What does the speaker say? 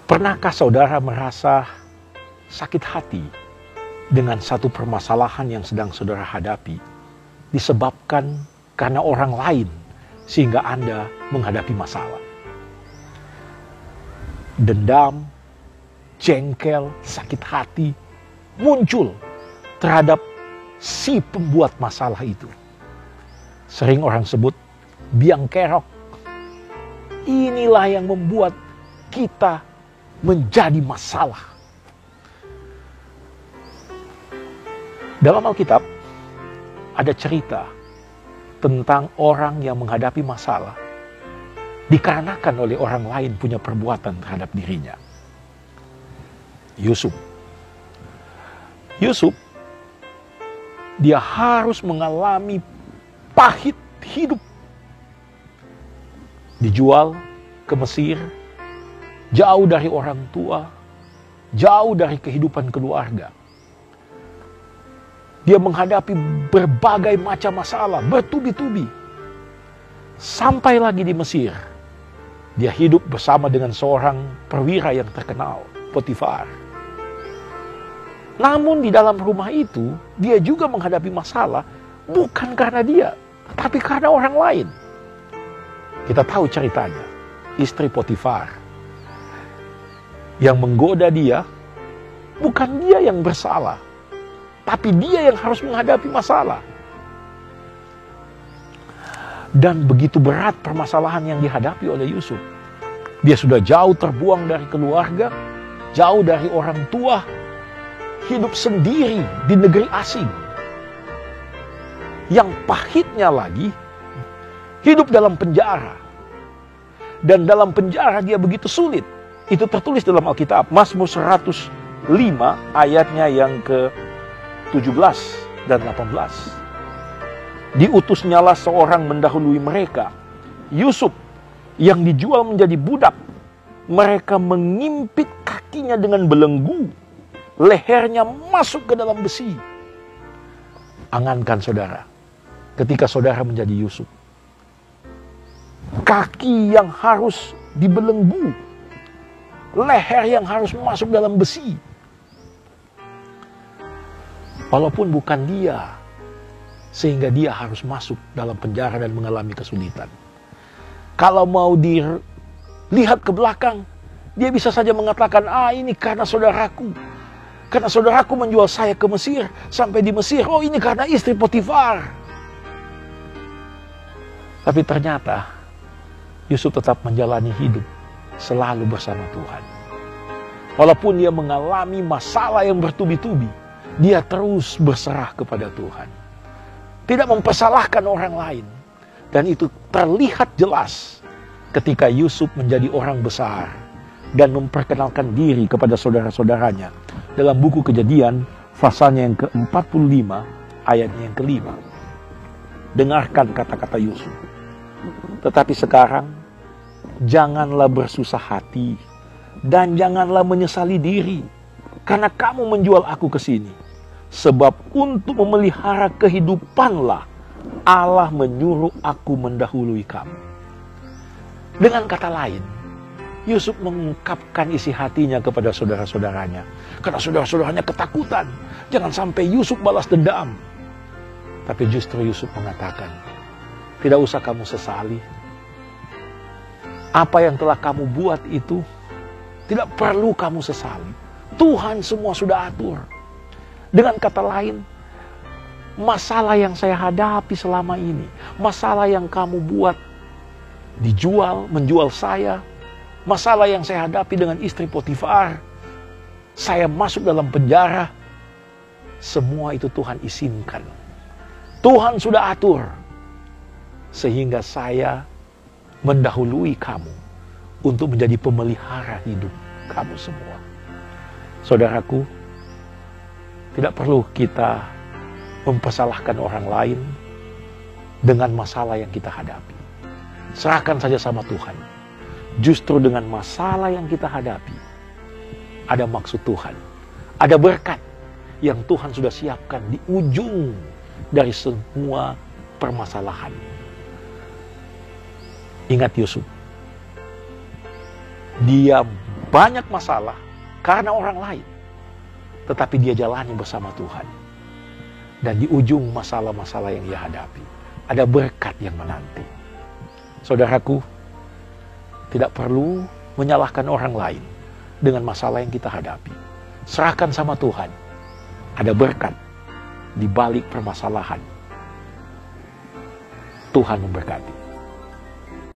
Pernahkah saudara merasa sakit hati dengan satu permasalahan yang sedang saudara hadapi, disebabkan karena orang lain sehingga Anda menghadapi masalah? Dendam, jengkel, sakit hati muncul terhadap si pembuat masalah itu. Sering orang sebut biang kerok. Inilah yang membuat kita menjadi masalah. Dalam Alkitab ada cerita tentang orang yang menghadapi masalah dikarenakan oleh orang lain punya perbuatan terhadap dirinya. Yusuf, dia harus mengalami pahit hidup. Dijual ke Mesir, jauh dari orang tua, jauh dari kehidupan keluarga. Dia menghadapi berbagai macam masalah, bertubi-tubi. Sampai lagi di Mesir, dia hidup bersama dengan seorang perwira yang terkenal, Potifar. Namun di dalam rumah itu, dia juga menghadapi masalah bukan karena dia, tapi karena orang lain. Kita tahu ceritanya, istri Potifar yang menggoda dia, bukan dia yang bersalah, tapi dia yang harus menghadapi masalah. Dan begitu berat permasalahan yang dihadapi oleh Yusuf. Dia sudah jauh terbuang dari keluarga, jauh dari orang tua, hidup sendiri di negeri asing. Yang pahitnya lagi, hidup dalam penjara. Dan dalam penjara dia begitu sulit. Itu tertulis dalam Alkitab, Mazmur 105 ayatnya yang ke-17 dan 18. Diutusnyalah seorang mendahului mereka, Yusuf, yang dijual menjadi budak. Mereka mengimpit kakinya dengan belenggu, lehernya masuk ke dalam besi. Angankan saudara, ketika saudara menjadi Yusuf, kaki yang harus dibelenggu, leher yang harus masuk dalam besi. Walaupun bukan dia, sehingga dia harus masuk dalam penjara dan mengalami kesulitan. Kalau mau dilihat ke belakang, dia bisa saja mengatakan, ini karena saudaraku. Karena saudaraku menjual saya ke Mesir, sampai di Mesir, ini karena istri Potifar. Tapi ternyata, Yusuf tetap menjalani hidup selalu bersama Tuhan. Walaupun dia mengalami masalah yang bertubi-tubi, dia terus berserah kepada Tuhan. Tidak mempersalahkan orang lain. Dan itu terlihat jelas ketika Yusuf menjadi orang besar dan memperkenalkan diri kepada saudara-saudaranya. Dalam buku Kejadian, pasalnya yang ke-45, ayatnya yang ke-5. Dengarkan kata-kata Yusuf. Tetapi sekarang, janganlah bersusah hati dan janganlah menyesali diri karena kamu menjual aku ke sini. Sebab untuk memelihara kehidupanlah Allah menyuruh aku mendahului kamu. Dengan kata lain, Yusuf mengungkapkan isi hatinya kepada saudara-saudaranya. Karena saudara-saudaranya ketakutan. Jangan sampai Yusuf balas dendam. Tapi justru Yusuf mengatakan, tidak usah kamu sesali. Apa yang telah kamu buat itu tidak perlu kamu sesali. Tuhan semua sudah atur. Dengan kata lain, masalah yang saya hadapi selama ini, masalah yang kamu buat, dijual, menjual saya, masalah yang saya hadapi dengan istri Potifar, saya masuk dalam penjara, semua itu Tuhan izinkan. Tuhan sudah atur, sehingga saya mendahului kamu untuk menjadi pemelihara hidup kamu semua. Saudaraku, tidak perlu kita mempersalahkan orang lain dengan masalah yang kita hadapi. Serahkan saja sama Tuhan. Justru dengan masalah yang kita hadapi, ada maksud Tuhan. Ada berkat yang Tuhan sudah siapkan di ujung dari semua permasalahan. Ingat Yusuf. Dia banyak masalah karena orang lain, tetapi dia jalani bersama Tuhan. Dan di ujung masalah-masalah yang ia hadapi, ada berkat yang menanti. Saudaraku, tidak perlu menyalahkan orang lain dengan masalah yang kita hadapi. Serahkan sama Tuhan. Ada berkat di balik permasalahan. Tuhan memberkati.